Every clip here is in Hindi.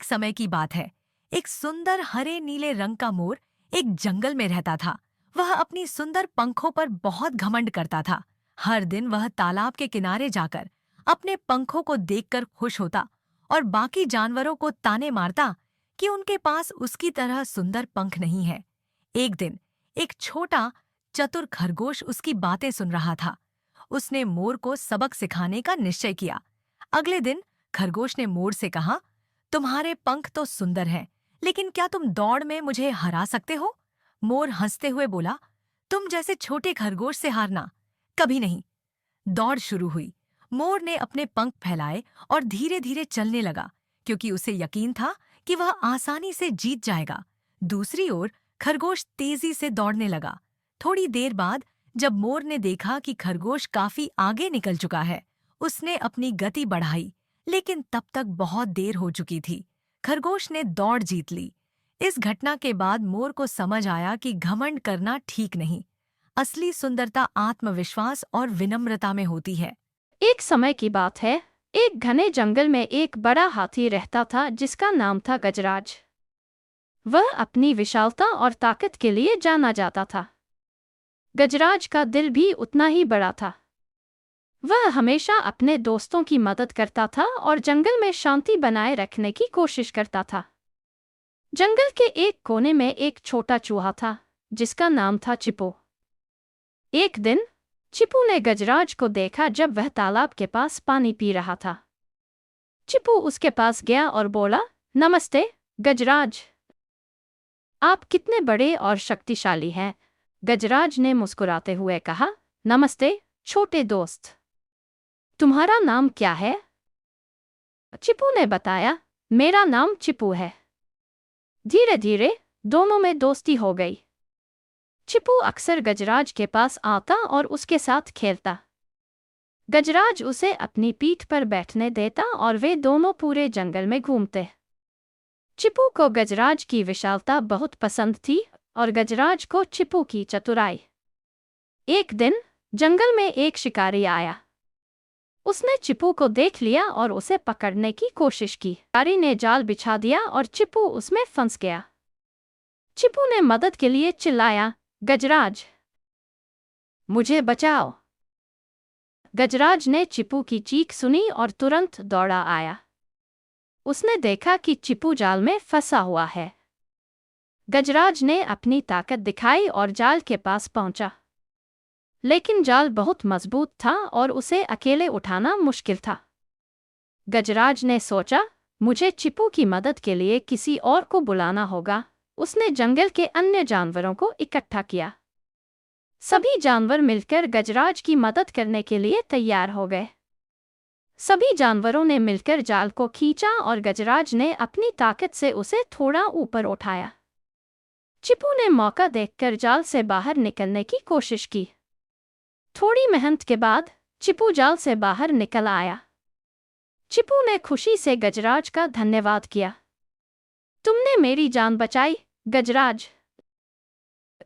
एक समय की बात है। एक सुंदर हरे नीले रंग का मोर एक जंगल में रहता था। वह अपनी सुंदर पंखों पर बहुत घमंड करता था। हर दिन वह तालाब के किनारे जाकर अपने पंखों को देखकर खुश होता और बाकी जानवरों को ताने मारता कि उनके पास उसकी तरह सुंदर पंख नहीं है। एक दिन एक छोटा चतुर खरगोश उसकी बातें सुन रहा था। उसने मोर को सबक सिखाने का निश्चय किया। अगले दिन खरगोश ने मोर से कहा, तुम्हारे पंख तो सुंदर हैं, लेकिन क्या तुम दौड़ में मुझे हरा सकते हो? मोर हंसते हुए बोला, तुम जैसे छोटे खरगोश से हारना कभी नहीं। दौड़ शुरू हुई। मोर ने अपने पंख फैलाए और धीरे धीरे चलने लगा, क्योंकि उसे यकीन था कि वह आसानी से जीत जाएगा। दूसरी ओर खरगोश तेजी से दौड़ने लगा। थोड़ी देर बाद जब मोर ने देखा कि खरगोश काफी आगे निकल चुका है, उसने अपनी गति बढ़ाई, लेकिन तब तक बहुत देर हो चुकी थी। खरगोश ने दौड़ जीत ली। इस घटना के बाद मोर को समझ आया कि घमंड करना ठीक नहीं। असली सुंदरता आत्मविश्वास और विनम्रता में होती है। एक समय की बात है। एक घने जंगल में एक बड़ा हाथी रहता था जिसका नाम था गजराज। वह अपनी विशालता और ताकत के लिए जाना जाता था। गजराज का दिल भी उतना ही बड़ा था। वह हमेशा अपने दोस्तों की मदद करता था और जंगल में शांति बनाए रखने की कोशिश करता था। जंगल के एक कोने में एक छोटा चूहा था जिसका नाम था चिपो। एक दिन चिपू ने गजराज को देखा जब वह तालाब के पास पानी पी रहा था। चिपू उसके पास गया और बोला, नमस्ते गजराज, आप कितने बड़े और शक्तिशाली हैं। गजराज ने मुस्कुराते हुए कहा, नमस्ते छोटे दोस्त, तुम्हारा नाम क्या है? चिपू ने बताया, मेरा नाम चिपू है। धीरे धीरे दोनों में दोस्ती हो गई। चिपू अक्सर गजराज के पास आता और उसके साथ खेलता। गजराज उसे अपनी पीठ पर बैठने देता और वे दोनों पूरे जंगल में घूमते। चिपू को गजराज की विशालता बहुत पसंद थी और गजराज को चिपू की चतुराई। एक दिन जंगल में एक शिकारी आया। उसने चिपू को देख लिया और उसे पकड़ने की कोशिश की। शिकारी ने जाल बिछा दिया और चिपू उसमें फंस गया। चिपू ने मदद के लिए चिल्लाया, गजराज, मुझे बचाओ। गजराज ने चिपू की चीख सुनी और तुरंत दौड़ा आया। उसने देखा कि चिपू जाल में फंसा हुआ है। गजराज ने अपनी ताकत दिखाई और जाल के पास पहुंचा, लेकिन जाल बहुत मजबूत था और उसे अकेले उठाना मुश्किल था। गजराज ने सोचा, मुझे चिपू की मदद के लिए किसी और को बुलाना होगा। उसने जंगल के अन्य जानवरों को इकट्ठा किया। सभी जानवर मिलकर गजराज की मदद करने के लिए तैयार हो गए। सभी जानवरों ने मिलकर जाल को खींचा और गजराज ने अपनी ताकत से उसे थोड़ा ऊपर उठाया। चिपू ने मौका देखकर जाल से बाहर निकलने की कोशिश की। थोड़ी मेहनत के बाद चिपू जाल से बाहर निकल आया। चिपू ने खुशी से गजराज का धन्यवाद किया। तुमने मेरी जान बचाई, गजराज।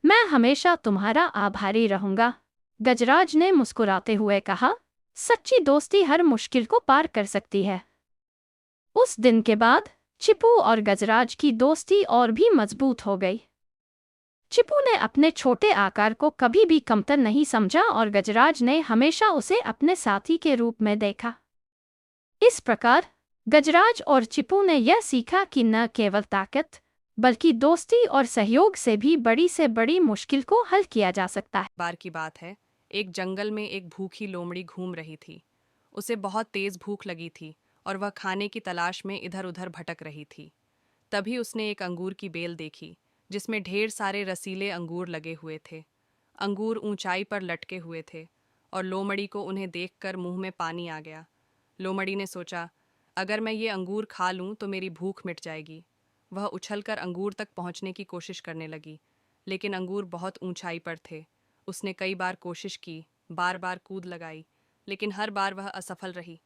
मैं हमेशा तुम्हारा आभारी रहूंगा। गजराज ने मुस्कुराते हुए कहा, सच्ची दोस्ती हर मुश्किल को पार कर सकती है। उस दिन के बाद चिपू और गजराज की दोस्ती और भी मजबूत हो गई। चिपू ने अपने छोटे आकार को कभी भी कमतर नहीं समझा और गजराज ने हमेशा उसे अपने साथी के रूप में देखा। इस प्रकार गजराज और चिपू ने यह सीखा कि न केवल ताकत बल्कि दोस्ती और सहयोग से भी बड़ी से बड़ी मुश्किल को हल किया जा सकता है। बार की बात है। एक जंगल में एक भूखी लोमड़ी घूम रही थी। उसे बहुत तेज भूख लगी थी और वह खाने की तलाश में इधर उधर भटक रही थी। तभी उसने एक अंगूर की बेल देखी जिसमें ढेर सारे रसीले अंगूर लगे हुए थे। अंगूर ऊंचाई पर लटके हुए थे और लोमड़ी को उन्हें देखकर मुंह में पानी आ गया। लोमड़ी ने सोचा, अगर मैं ये अंगूर खा लूं तो मेरी भूख मिट जाएगी। वह उछलकर अंगूर तक पहुंचने की कोशिश करने लगी, लेकिन अंगूर बहुत ऊंचाई पर थे। उसने कई बार कोशिश की, बार बार कूद लगाई, लेकिन हर बार वह असफल रही।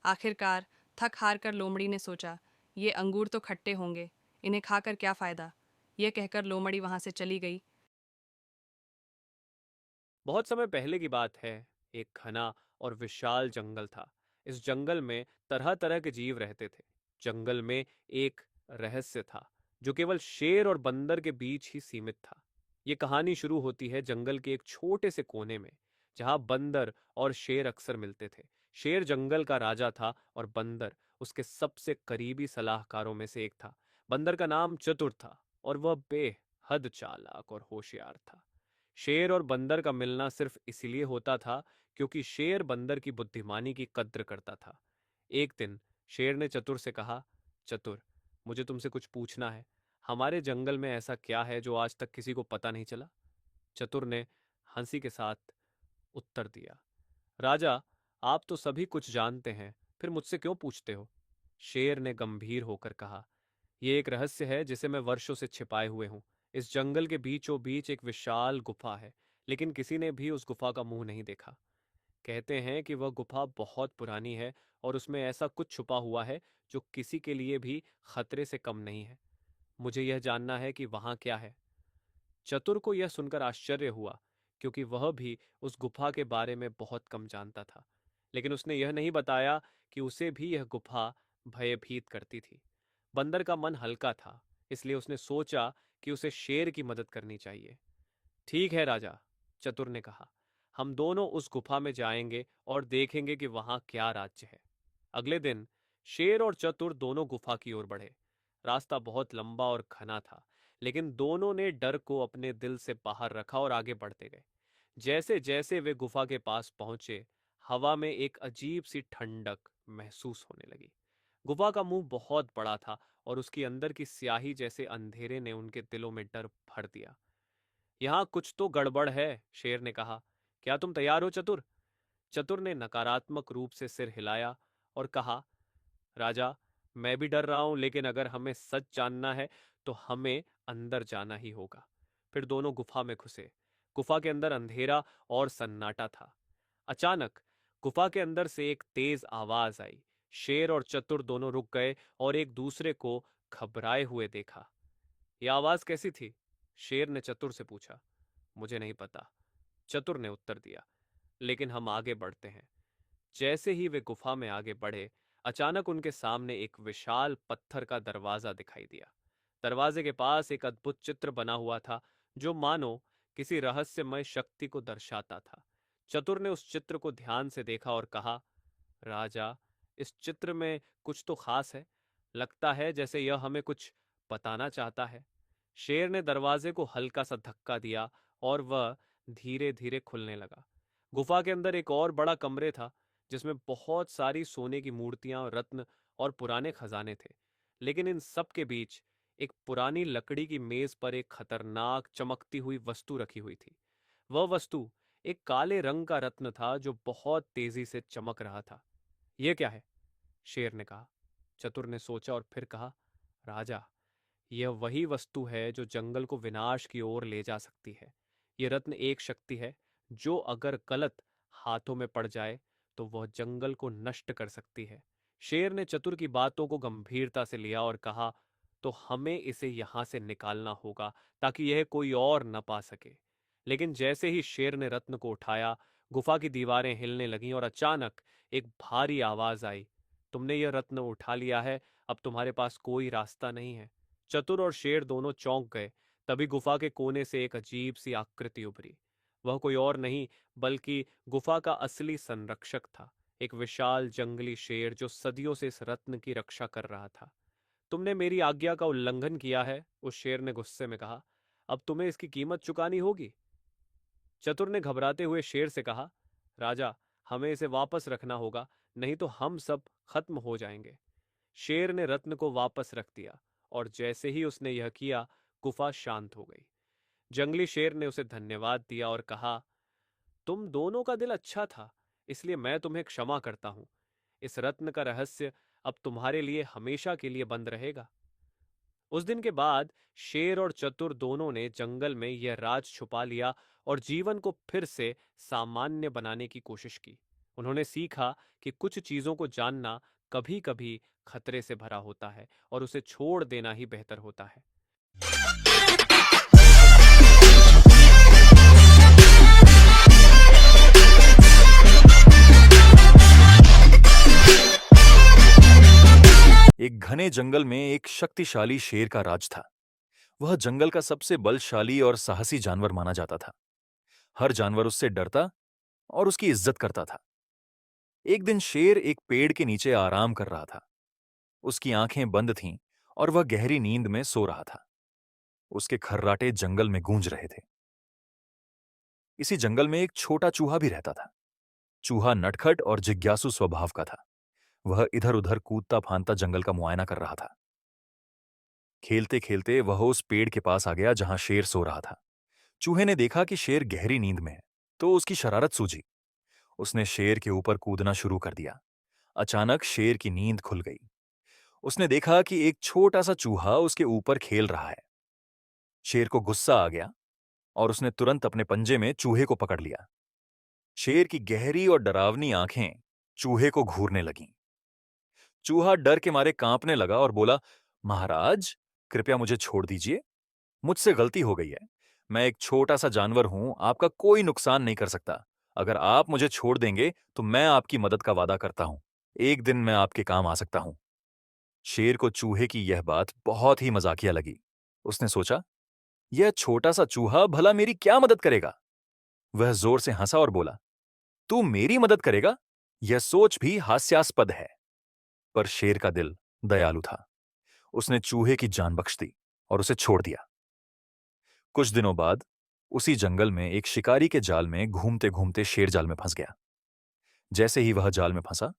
आखिरकार थक हार कर लोमड़ी ने सोचा, ये अंगूर तो खट्टे होंगे, इन्हें खाकर क्या फ़ायदा। यह कहकर लोमड़ी वहां से चली गई। बहुत समय पहले की बात है। एक घना और विशाल जंगल था। इस जंगल में तरह तरह के जीव रहते थे। जंगल में एक रहस्य था जो केवल शेर और बंदर के बीच ही सीमित था। ये कहानी शुरू होती है जंगल के एक छोटे से कोने में, जहां बंदर और शेर अक्सर मिलते थे। शेर जंगल का राजा था और बंदर उसके सबसे करीबी सलाहकारों में से एक था। बंदर का नाम चतुर था और वह बेहद चालाक और होशियार था। शेर और बंदर का मिलना सिर्फ इसलिए होता था क्योंकि शेर बंदर की बुद्धिमानी की कद्र करता था। एक दिन शेर ने चतुर से कहा, चतुर, मुझे तुमसे कुछ पूछना है। हमारे जंगल में ऐसा क्या है जो आज तक किसी को पता नहीं चला? चतुर ने हंसी के साथ उत्तर दिया, राजा, आप तो सभी कुछ जानते हैं, फिर मुझसे क्यों पूछते हो? शेर ने गंभीर होकर कहा, यह एक रहस्य है जिसे मैं वर्षों से छिपाए हुए हूं। इस जंगल के बीचों बीच एक विशाल गुफा है, लेकिन किसी ने भी उस गुफा का मुंह नहीं देखा। कहते हैं कि वह गुफा बहुत पुरानी है और उसमें ऐसा कुछ छुपा हुआ है जो किसी के लिए भी खतरे से कम नहीं है। मुझे यह जानना है कि वहां क्या है। चतुर को यह सुनकर आश्चर्य हुआ, क्योंकि वह भी उस गुफा के बारे में बहुत कम जानता था। लेकिन उसने यह नहीं बताया कि उसे भी यह गुफा भयभीत करती थी। बंदर का मन हल्का था, इसलिए उसने सोचा कि उसे शेर की मदद करनी चाहिए। ठीक है राजा, चतुर ने कहा, हम दोनों उस गुफा में जाएंगे और देखेंगे कि वहां क्या राज्य है। अगले दिन शेर और चतुर दोनों गुफा की ओर बढ़े। रास्ता बहुत लंबा और घना था, लेकिन दोनों ने डर को अपने दिल से बाहर रखा और आगे बढ़ते गए। जैसे जैसे वे गुफा के पास पहुंचे, हवा में एक अजीब सी ठंडक महसूस होने लगी। गुफा का मुंह बहुत बड़ा था और उसकी अंदर की स्याही जैसे अंधेरे ने उनके दिलों में डर भर दिया। यहाँ कुछ तो गड़बड़ है, शेर ने कहा। क्या तुम तैयार हो चतुर? चतुर ने नकारात्मक रूप से सिर हिलाया और कहा, राजा, मैं भी डर रहा हूं, लेकिन अगर हमें सच जानना है तो हमें अंदर जाना ही होगा। फिर दोनों गुफा में घुसे। गुफा के अंदर अंधेरा और सन्नाटा था। अचानक गुफा के अंदर से एक तेज आवाज आई। शेर और चतुर दोनों रुक गए और एक दूसरे को घबराए हुए देखा। यह आवाज कैसी थी? शेर ने चतुर से पूछा। मुझे नहीं पता, चतुर ने उत्तर दिया, लेकिन हम आगे बढ़ते हैं। जैसे ही वे गुफा में आगे बढ़े, अचानक उनके सामने एक विशाल पत्थर का दरवाजा दिखाई दिया। दरवाजे के पास एक अद्भुत चित्र बना हुआ था, जो मानो किसी रहस्यमय शक्ति को दर्शाता था। चतुर ने उस चित्र को ध्यान से देखा और कहा, राजा, इस चित्र में कुछ तो खास है। लगता है जैसे यह हमें कुछ बताना चाहता है। शेर ने दरवाजे को हल्का सा धक्का दिया और वह धीरे धीरे खुलने लगा। गुफा के अंदर एक और बड़ा कमरे था, जिसमें बहुत सारी सोने की मूर्तियां, रत्न और पुराने खजाने थे। लेकिन इन सब के बीच एक पुरानी लकड़ी की मेज पर एक खतरनाक चमकती हुई वस्तु रखी हुई थी। वह वस्तु एक काले रंग का रत्न था जो बहुत तेजी से चमक रहा था। यह क्या है? शेर ने कहा। चतुर ने सोचा और फिर कहा, राजा, यह वही वस्तु है जो जंगल को विनाश की ओर ले जा सकती है। यह रत्न एक शक्ति है जो अगर गलत हाथों में पड़ जाए तो वह जंगल को नष्ट कर सकती है। शेर ने चतुर की बातों को गंभीरता से लिया और कहा, तो हमें इसे यहां से निकालना होगा ताकि यह कोई और न पा सके। लेकिन जैसे ही शेर ने रत्न को उठाया, गुफा की दीवारें हिलने लगीं और अचानक एक भारी आवाज आई, तुमने यह रत्न उठा लिया है, अब तुम्हारे पास कोई रास्ता नहीं है। चतुर और शेर दोनों चौंक गए। तभी गुफा के कोने से एक अजीब सी आकृति उभरी। वह कोई और नहीं बल्कि गुफा का असली संरक्षक था, एक विशाल जंगली शेर जो सदियों से इस रत्न की रक्षा कर रहा था। तुमने मेरी आज्ञा का उल्लंघन किया है, उस शेर ने गुस्से में कहा। अब तुम्हें इसकी कीमत चुकानी होगी। चतुर ने घबराते हुए शेर से कहा, राजा, हमें इसे वापस रखना होगा, नहीं तो हम सब खत्म हो जाएंगे। शेर ने रत्न को वापस रख दिया और जैसे ही उसने यह किया, गुफा शांत हो गई। जंगली शेर ने उसे धन्यवाद दिया और कहा, तुम दोनों का दिल अच्छा था, इसलिए मैं तुम्हें क्षमा करता हूं। इस रत्न का रहस्य अब तुम्हारे लिए हमेशा के लिए बंद रहेगा। उस दिन के बाद शेर और चतुर दोनों ने जंगल में यह राज छुपा लिया और जीवन को फिर से सामान्य बनाने की कोशिश की। उन्होंने सीखा कि कुछ चीजों को जानना कभी कभी खतरे से भरा होता है और उसे छोड़ देना ही बेहतर होता है। एक घने जंगल में एक शक्तिशाली शेर का राज था। वह जंगल का सबसे बलशाली और साहसी जानवर माना जाता था। हर जानवर उससे डरता और उसकी इज्जत करता था। एक दिन शेर एक पेड़ के नीचे आराम कर रहा था। उसकी आंखें बंद थीं और वह गहरी नींद में सो रहा था। उसके खर्राटे जंगल में गूंज रहे थे। इसी जंगल में एक छोटा चूहा भी रहता था। चूहा नटखट और जिज्ञासु स्वभाव का था। वह इधर उधर कूदता फांदता जंगल का मुआयना कर रहा था। खेलते खेलते वह उस पेड़ के पास आ गया जहां शेर सो रहा था। चूहे ने देखा कि शेर गहरी नींद में है, तो उसकी शरारत सूझी। उसने शेर के ऊपर कूदना शुरू कर दिया। अचानक शेर की नींद खुल गई। उसने देखा कि एक छोटा सा चूहा उसके ऊपर खेल रहा है। शेर को गुस्सा आ गया और उसने तुरंत अपने पंजे में चूहे को पकड़ लिया। शेर की गहरी और डरावनी आंखें चूहे को घूरने लगीं। चूहा डर के मारे कांपने लगा और बोला, महाराज, कृपया मुझे छोड़ दीजिए। मुझसे गलती हो गई है। मैं एक छोटा सा जानवर हूं, आपका कोई नुकसान नहीं कर सकता। अगर आप मुझे छोड़ देंगे तो मैं आपकी मदद का वादा करता हूं। एक दिन मैं आपके काम आ सकता हूं। शेर को चूहे की यह बात बहुत ही मजाकिया लगी। उसने सोचा, यह छोटा सा चूहा भला मेरी क्या मदद करेगा। वह जोर से हंसा और बोला, तू मेरी मदद करेगा? यह सोच भी हास्यास्पद है। पर शेर का दिल दयालु था। उसने चूहे की जान बख्श दी और उसे छोड़ दिया। कुछ दिनों बाद उसी जंगल में एक शिकारी के जाल में घूमते घूमते शेर जाल में फंस गया। जैसे ही वह जाल में फंसा,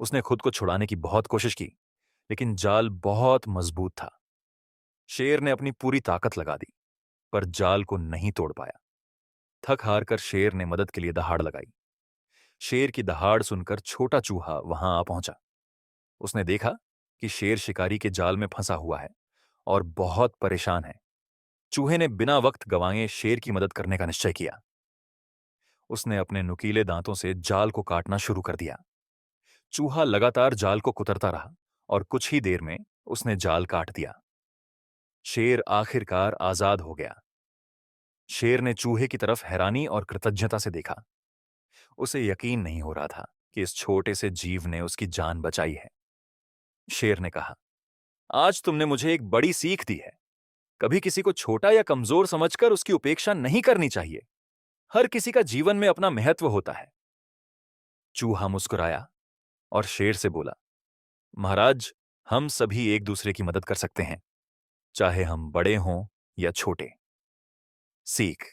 उसने खुद को छुड़ाने की बहुत कोशिश की, लेकिन जाल बहुत मजबूत था। शेर ने अपनी पूरी ताकत लगा दी, पर जाल को नहीं तोड़ पाया। थक हार कर शेर ने मदद के लिए दहाड़ लगाई। शेर की दहाड़ सुनकर छोटा चूहा वहां आ पहुंचा। उसने देखा कि शेर शिकारी के जाल में फंसा हुआ है और बहुत परेशान है। चूहे ने बिना वक्त गंवाए शेर की मदद करने का निश्चय किया। उसने अपने नुकीले दांतों से जाल को काटना शुरू कर दिया। चूहा लगातार जाल को कुतरता रहा और कुछ ही देर में उसने जाल काट दिया। शेर आखिरकार आजाद हो गया। शेर ने चूहे की तरफ हैरानी और कृतज्ञता से देखा। उसे यकीन नहीं हो रहा था कि इस छोटे से जीव ने उसकी जान बचाई है। शेर ने कहा, आज तुमने मुझे एक बड़ी सीख दी है। कभी किसी को छोटा या कमजोर समझकर उसकी उपेक्षा नहीं करनी चाहिए। हर किसी का जीवन में अपना महत्व होता है। चूहा मुस्कुराया और शेर से बोला, महाराज, हम सभी एक दूसरे की मदद कर सकते हैं, चाहे हम बड़े हों या छोटे। सीख।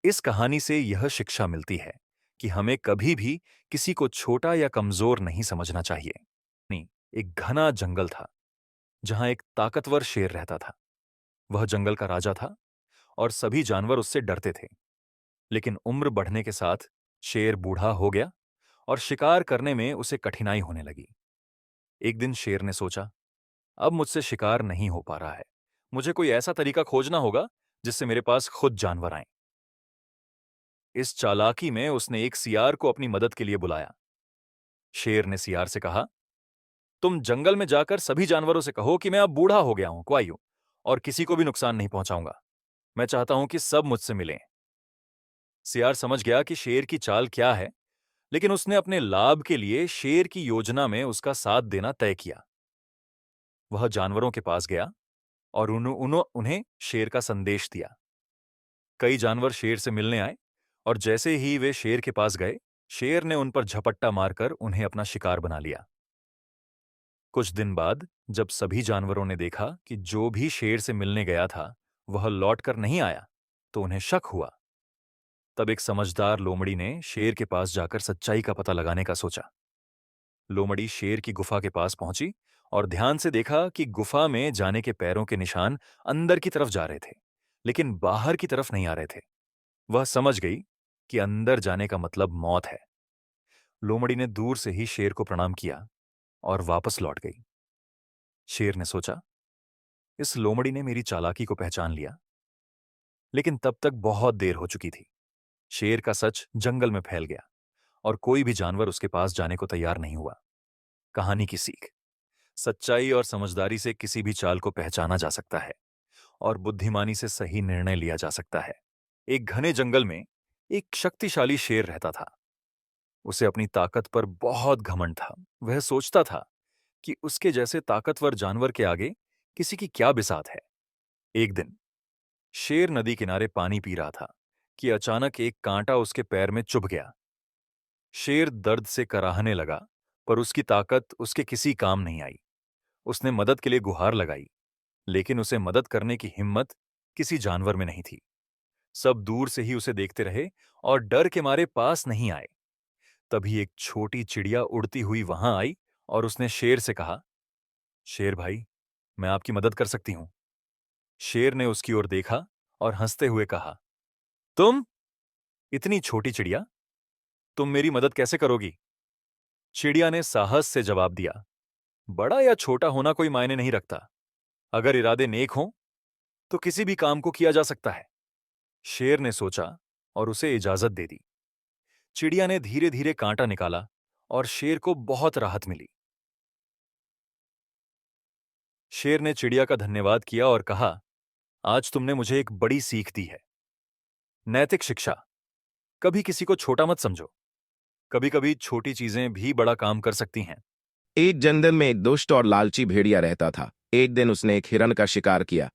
इस कहानी से यह शिक्षा मिलती है कि हमें कभी भी किसी को छोटा या कमजोर नहीं समझना चाहिए। नहीं, एक घना जंगल था जहां एक ताकतवर शेर रहता था। वह जंगल का राजा था और सभी जानवर उससे डरते थे। लेकिन उम्र बढ़ने के साथ शेर बूढ़ा हो गया और शिकार करने में उसे कठिनाई होने लगी। एक दिन शेर ने सोचा, अब मुझसे शिकार नहीं हो पा रहा है। मुझे कोई ऐसा तरीका खोजना होगा जिससे मेरे पास खुद जानवर आएं। इस चालाकी में उसने एक सियार को अपनी मदद के लिए बुलाया। शेर ने सियार से कहा, तुम जंगल में जाकर सभी जानवरों से कहो कि मैं अब बूढ़ा हो गया हूं, क्वाइयो, और किसी को भी नुकसान नहीं पहुंचाऊंगा। मैं चाहता हूं कि सब मुझसे मिलें। सियार समझ गया कि शेर की चाल क्या है, लेकिन उसने अपने लाभ के लिए शेर की योजना में उसका साथ देना तय किया। वह जानवरों के पास गया और उन्हें शेर का संदेश दिया। कई जानवर शेर से मिलने आए और जैसे ही वे शेर के पास गए, शेर ने उन पर झपट्टा मारकर उन्हें अपना शिकार बना लिया। कुछ दिन बाद जब सभी जानवरों ने देखा कि जो भी शेर से मिलने गया था वह लौटकर नहीं आया, तो उन्हें शक हुआ। तब एक समझदार लोमड़ी ने शेर के पास जाकर सच्चाई का पता लगाने का सोचा। लोमड़ी शेर की गुफा के पास पहुंची और ध्यान से देखा कि गुफा में जाने के पैरों के निशान अंदर की तरफ जा रहे थे, लेकिन बाहर की तरफ नहीं आ रहे थे। वह समझ गई कि अंदर जाने का मतलब मौत है। लोमड़ी ने दूर से ही शेर को प्रणाम किया और वापस लौट गई। शेर ने सोचा, इस लोमड़ी ने मेरी चालाकी को पहचान लिया। लेकिन तब तक बहुत देर हो चुकी थी। शेर का सच जंगल में फैल गया और कोई भी जानवर उसके पास जाने को तैयार नहीं हुआ। कहानी की सीख। सच्चाई और समझदारी से किसी भी चाल को पहचाना जा सकता है और बुद्धिमानी से सही निर्णय लिया जा सकता है। एक घने जंगल में एक शक्तिशाली शेर रहता था। उसे अपनी ताकत पर बहुत घमंड था। वह सोचता था कि उसके जैसे ताकतवर जानवर के आगे किसी की क्या बिसात है। एक दिन शेर नदी किनारे पानी पी रहा था कि अचानक एक कांटा उसके पैर में चुभ गया। शेर दर्द से कराहने लगा, पर उसकी ताकत उसके किसी काम नहीं आई। उसने मदद के लिए गुहार लगाई, लेकिन उसे मदद करने की हिम्मत किसी जानवर में नहीं थी। सब दूर से ही उसे देखते रहे और डर के मारे पास नहीं आए। तभी एक छोटी चिड़िया उड़ती हुई वहां आई और उसने शेर से कहा, शेर भाई, मैं आपकी मदद कर सकती हूं। शेर ने उसकी ओर देखा और हंसते हुए कहा, तुम? इतनी छोटी चिड़िया, तुम मेरी मदद कैसे करोगी? चिड़िया ने साहस से जवाब दिया, बड़ा या छोटा होना कोई मायने नहीं रखता। अगर इरादे नेक हों तो किसी भी काम को किया जा सकता है। शेर ने सोचा और उसे इजाजत दे दी। चिड़िया ने धीरे धीरे कांटा निकाला और शेर को बहुत राहत मिली। शेर ने चिड़िया का धन्यवाद किया और कहा, आज तुमने मुझे एक बड़ी सीख दी है। नैतिक शिक्षा। कभी किसी को छोटा मत समझो। कभी कभी छोटी चीजें भी बड़ा काम कर सकती हैं। एक जंगल में एक दुष्ट और लालची भेड़िया रहता था। एक दिन उसने एक हिरण का शिकार किया।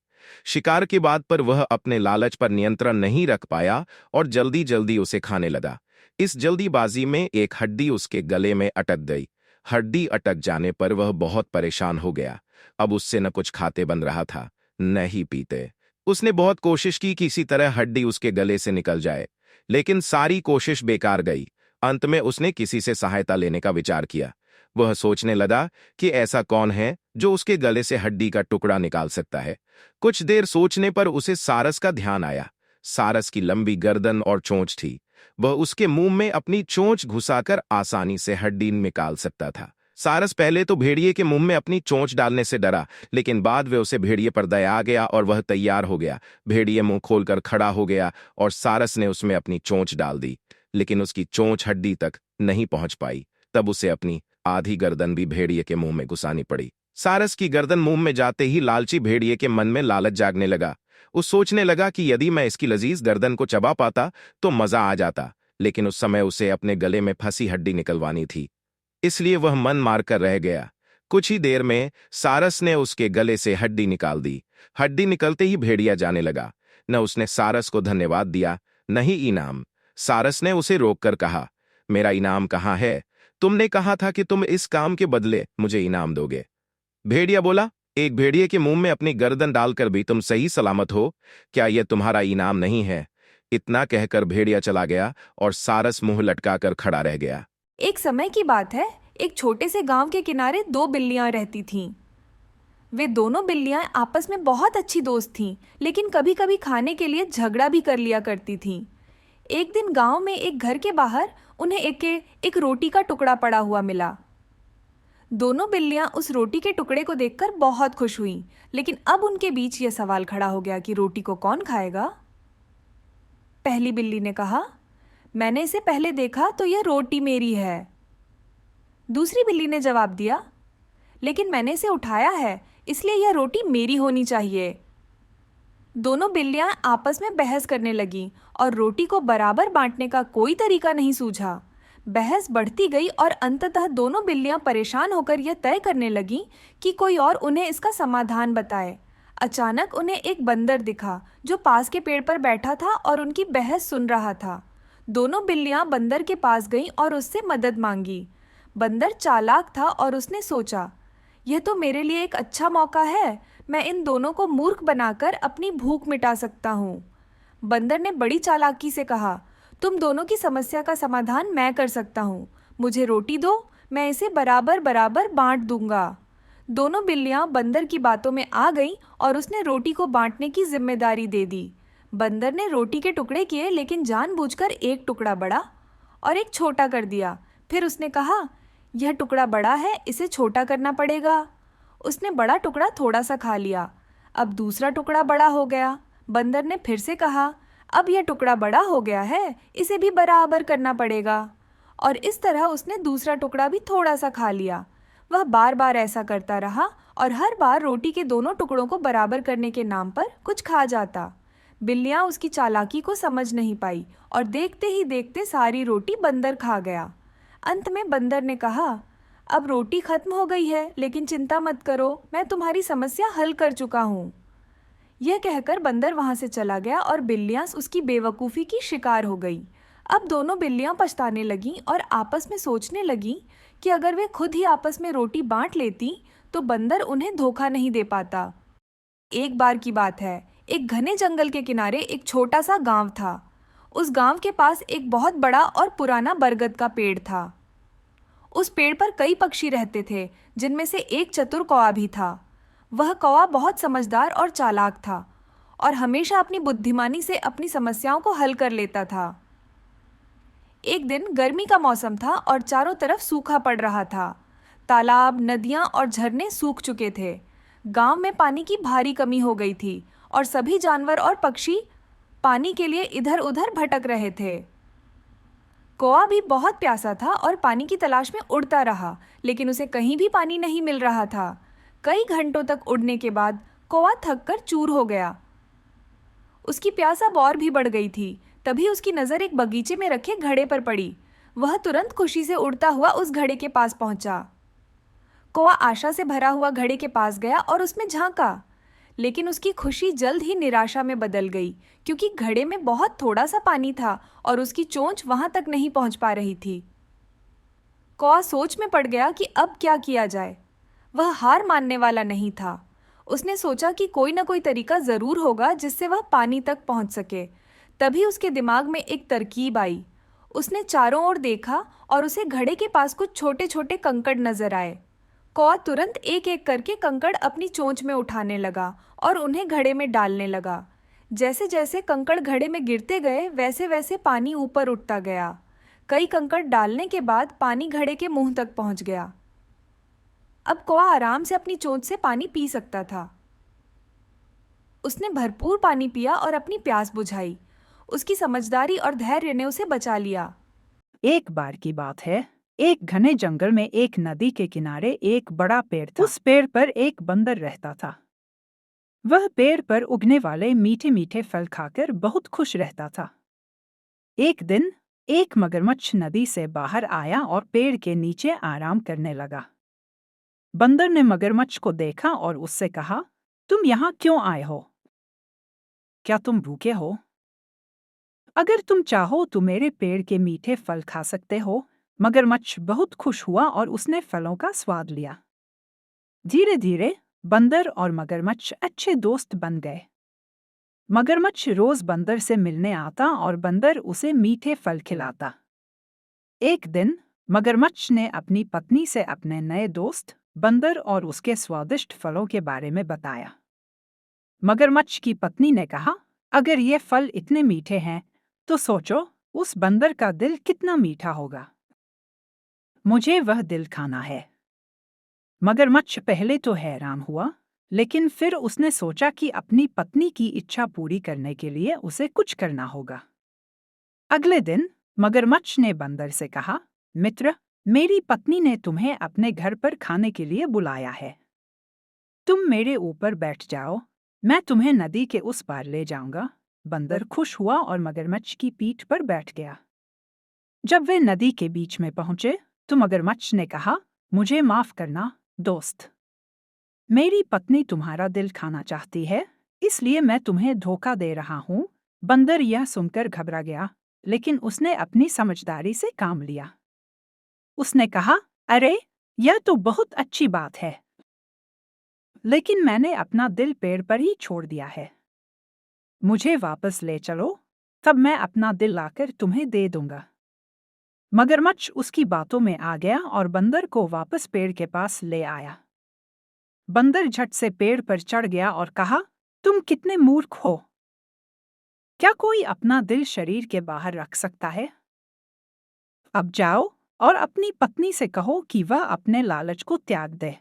शिकार के बाद पर वह अपने लालच पर नियंत्रण नहीं रख पाया और जल्दी जल्दी उसे खाने लगा। इस जल्दीबाजी में एक हड्डी उसके गले में अटक गई। हड्डी अटक जाने पर वह बहुत परेशान हो गया। अब उससे न कुछ खाते बन रहा था, न ही पीते। उसने बहुत कोशिश की कि इसी तरह हड्डी उसके गले से निकल जाए, लेकिन सारी कोशिश बेकार गई। अंत में उसने किसी से सहायता लेने का विचार किया। वह सोचने लगा कि ऐसा कौन है जो उसके गले से हड्डी का टुकड़ा निकाल सकता है। कुछ देर सोचने पर उसे सारस का ध्यान आया। सारस की लंबी गर्दन और चोंच थी। वह उसके मुंह में अपनी चोंच घुसाकर आसानी से हड्डी निकाल सकता था। सारस पहले तो भेड़िए के मुंह में अपनी चोंच डालने से डरा, लेकिन बाद में उसे भेड़िए पर दया आ गया और वह तैयार हो गया। भेड़िए मुंह खोलकर खड़ा हो गया और सारस ने उसमें अपनी चोंच डाल दी, लेकिन उसकी चोंच हड्डी तक नहीं पहुंच पाई। तब उसे अपनी आधी गर्दन भी भेड़िए के मुंह में घुसानी पड़ी। सारस की गर्दन मुंह में जाते ही लालची भेड़िए के मन में लालच जागने लगा। उस सोचने लगा कि यदि मैं इसकी लजीज गर्दन को चबा पाता तो मजा आ जाता, लेकिन उस समय उसे अपने गले में फंसी हड्डी निकलवानी थी, इसलिए वह मन मारकर रह गया। कुछ ही देर में सारस ने उसके गले से हड्डी निकाल दी। हड्डी निकलते ही भेड़िया जाने लगा। न उसने सारस को धन्यवाद दिया, न ही इनाम। सारस ने उसे रोककर कहा, मेरा इनाम कहाँ है? तुमने कहा था कि तुम इस काम के बदले मुझे इनाम दोगे। भेड़िया बोला, एक भेड़िए के मुंह में अपनी गर्दन डालकर भी तुम सही सलामत हो, क्या यह तुम्हारा इनाम नहीं है? इतना कहकर भेड़िया चला गया और सारस मुंह लटकाकर खड़ा रह गया। एक समय की बात है, एक छोटे से गांव के किनारे दो बिल्लियां रहती थीं। वे दोनों बिल्लियां आपस में बहुत अच्छी दोस्त थीं, लेकिन कभी कभी खाने के लिए झगड़ा भी कर लिया करती थीं। एक दिन गांव में एक घर के बाहर उन्हें एक रोटी का टुकड़ा पड़ा हुआ मिला। दोनों बिल्लियां उस रोटी के टुकड़े को देखकर बहुत खुश हुईं, लेकिन अब उनके बीच यह सवाल खड़ा हो गया कि रोटी को कौन खाएगा। पहली बिल्ली ने कहा, मैंने इसे पहले देखा तो यह रोटी मेरी है। दूसरी बिल्ली ने जवाब दिया, लेकिन मैंने इसे उठाया है, इसलिए यह रोटी मेरी होनी चाहिए। दोनों बिल्लियां आपस में बहस करने लगीं और रोटी को बराबर बांटने का कोई तरीका नहीं सूझा। बहस बढ़ती गई और अंततः दोनों बिल्लियां परेशान होकर यह तय करने लगीं कि कोई और उन्हें इसका समाधान बताए। अचानक उन्हें एक बंदर दिखा जो पास के पेड़ पर बैठा था और उनकी बहस सुन रहा था। दोनों बिल्लियां बंदर के पास गईं और उससे मदद मांगी। बंदर चालाक था और उसने सोचा, यह तो मेरे लिए एक अच्छा मौका है, मैं इन दोनों को मूर्ख बनाकर अपनी भूख मिटा सकता हूँ। बंदर ने बड़ी चालाकी से कहा, तुम दोनों की समस्या का समाधान मैं कर सकता हूँ, मुझे रोटी दो, मैं इसे बराबर बराबर बांट दूंगा। दोनों बिल्लियां बंदर की बातों में आ गईं और उसने रोटी को बांटने की जिम्मेदारी दे दी। बंदर ने रोटी के टुकड़े किए, लेकिन जानबूझकर एक टुकड़ा बड़ा और एक छोटा कर दिया। फिर उसने कहा, यह टुकड़ा बड़ा है, इसे छोटा करना पड़ेगा। उसने बड़ा टुकड़ा थोड़ा सा खा लिया। अब दूसरा टुकड़ा बड़ा हो गया। बंदर ने फिर से कहा, अब यह टुकड़ा बड़ा हो गया है, इसे भी बराबर करना पड़ेगा। और इस तरह उसने दूसरा टुकड़ा भी थोड़ा सा खा लिया। वह बार बार ऐसा करता रहा और हर बार रोटी के दोनों टुकड़ों को बराबर करने के नाम पर कुछ खा जाता। बिल्लियां उसकी चालाकी को समझ नहीं पाई और देखते ही देखते सारी रोटी बंदर खा गया। अंत में बंदर ने कहा, अब रोटी खत्म हो गई है, लेकिन चिंता मत करो, मैं तुम्हारी समस्या हल कर चुका हूँ। यह कहकर बंदर वहाँ से चला गया और बिल्लियाँ उसकी बेवकूफ़ी की शिकार हो गई। अब दोनों बिल्लियाँ पछताने लगीं और आपस में सोचने लगीं कि अगर वे खुद ही आपस में रोटी बांट लेती तो बंदर उन्हें धोखा नहीं दे पाता। एक बार की बात है, एक घने जंगल के किनारे एक छोटा सा गांव था। उस गांव के पास एक बहुत बड़ा और पुराना बरगद का पेड़ था। उस पेड़ पर कई पक्षी रहते थे, जिनमें से एक चतुर कौवा भी था। वह कौवा बहुत समझदार और चालाक था और हमेशा अपनी बुद्धिमानी से अपनी समस्याओं को हल कर लेता था। एक दिन गर्मी का मौसम था और चारों तरफ सूखा पड़ रहा था। तालाब, नदियाँ और झरने सूख चुके थे। गांव में पानी की भारी कमी हो गई थी और सभी जानवर और पक्षी पानी के लिए इधर उधर भटक रहे थे। कौवा भी बहुत प्यासा था और पानी की तलाश में उड़ता रहा, लेकिन उसे कहीं भी पानी नहीं मिल रहा था। कई घंटों तक उड़ने के बाद कौवा थककर चूर हो गया। उसकी प्यास अब और भी बढ़ गई थी। तभी उसकी नज़र एक बगीचे में रखे घड़े पर पड़ी। वह तुरंत खुशी से उड़ता हुआ उस घड़े के पास पहुंचा। कौवा आशा से भरा हुआ घड़े के पास गया और उसमें झांका, लेकिन उसकी खुशी जल्द ही निराशा में बदल गई, क्योंकि घड़े में बहुत थोड़ा सा पानी था और उसकी चोंच वहां तक नहीं पहुंच पा रही थी। कौवा सोच में पड़ गया कि अब क्या किया जाए। वह हार मानने वाला नहीं था। उसने सोचा कि कोई ना कोई तरीका ज़रूर होगा जिससे वह पानी तक पहुंच सके। तभी उसके दिमाग में एक तरकीब आई। उसने चारों ओर देखा और उसे घड़े के पास कुछ छोटे छोटे कंकड़ नजर आए। कौवा तुरंत एक एक करके कंकड़ अपनी चोंच में उठाने लगा और उन्हें घड़े में डालने लगा। जैसे जैसे कंकड़ घड़े में गिरते गए, वैसे वैसे पानी ऊपर उठता गया। कई कंकड़ डालने के बाद पानी घड़े के मुंह तक पहुंच गया। अब कौवा आराम से अपनी चोंच से पानी पी सकता था। उसने भरपूर पानी पिया और अपनी प्यास बुझाई। उसकी समझदारी और धैर्य ने उसे बचा लिया। एक बार की बात है, एक घने जंगल में एक नदी के किनारे एक बड़ा पेड़ था। उस पेड़ पर एक बंदर रहता था। वह पेड़ पर उगने वाले मीठे मीठे फल खाकर बहुत खुश रहता था। एक दिन एक मगरमच्छ नदी से बाहर आया और पेड़ के नीचे आराम करने लगा। बंदर ने मगरमच्छ को देखा और उससे कहा, तुम यहाँ क्यों आए हो? क्या तुम भूखे हो? अगर तुम चाहो तो मेरे पेड़ के मीठे फल खा सकते हो। मगरमच्छ बहुत खुश हुआ और उसने फलों का स्वाद लिया। धीरे धीरे बंदर और मगरमच्छ अच्छे दोस्त बन गए। मगरमच्छ रोज बंदर से मिलने आता और बंदर उसे मीठे फल खिलाता। एक दिन मगरमच्छ ने अपनी पत्नी से अपने नए दोस्त बंदर और उसके स्वादिष्ट फलों के बारे में बताया। मगरमच्छ की पत्नी ने कहा, अगर ये फल इतने मीठे हैं तो सोचो उस बंदर का दिल कितना मीठा होगा। मुझे वह दिल खाना है। मगरमच्छ पहले तो हैरान हुआ, लेकिन फिर उसने सोचा कि अपनी पत्नी की इच्छा पूरी करने के लिए उसे कुछ करना होगा। अगले दिन मगरमच्छ ने बंदर से कहा, मित्र, मेरी पत्नी ने तुम्हें अपने घर पर खाने के लिए बुलाया है। तुम मेरे ऊपर बैठ जाओ, मैं तुम्हें नदी के उस पार ले जाऊंगा। बंदर खुश हुआ और मगरमच्छ की पीठ पर बैठ गया। जब वे नदी के बीच में पहुंचे तो मगरमच्छ ने कहा, मुझे माफ करना दोस्त, मेरी पत्नी तुम्हारा दिल खाना चाहती है, इसलिए मैं तुम्हें धोखा दे रहा हूँ। बंदर यह सुनकर घबरा गया, लेकिन उसने अपनी समझदारी से काम लिया। उसने कहा, अरे यह तो बहुत अच्छी बात है, लेकिन मैंने अपना दिल पेड़ पर ही छोड़ दिया है। मुझे वापस ले चलो, तब मैं अपना दिल लाकर तुम्हें दे दूंगा। मगरमच्छ उसकी बातों में आ गया और बंदर को वापस पेड़ के पास ले आया। बंदर झट से पेड़ पर चढ़ गया और कहा, तुम कितने मूर्ख हो! क्या कोई अपना दिल शरीर के बाहर रख सकता है? अब जाओ और अपनी पत्नी से कहो कि वह अपने लालच को त्याग दे।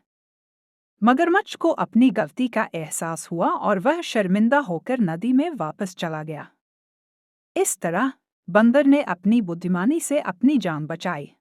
मगरमच्छ को अपनी गलती का एहसास हुआ और वह शर्मिंदा होकर नदी में वापस चला गया। इस तरह बंदर ने अपनी बुद्धिमानी से अपनी जान बचाई।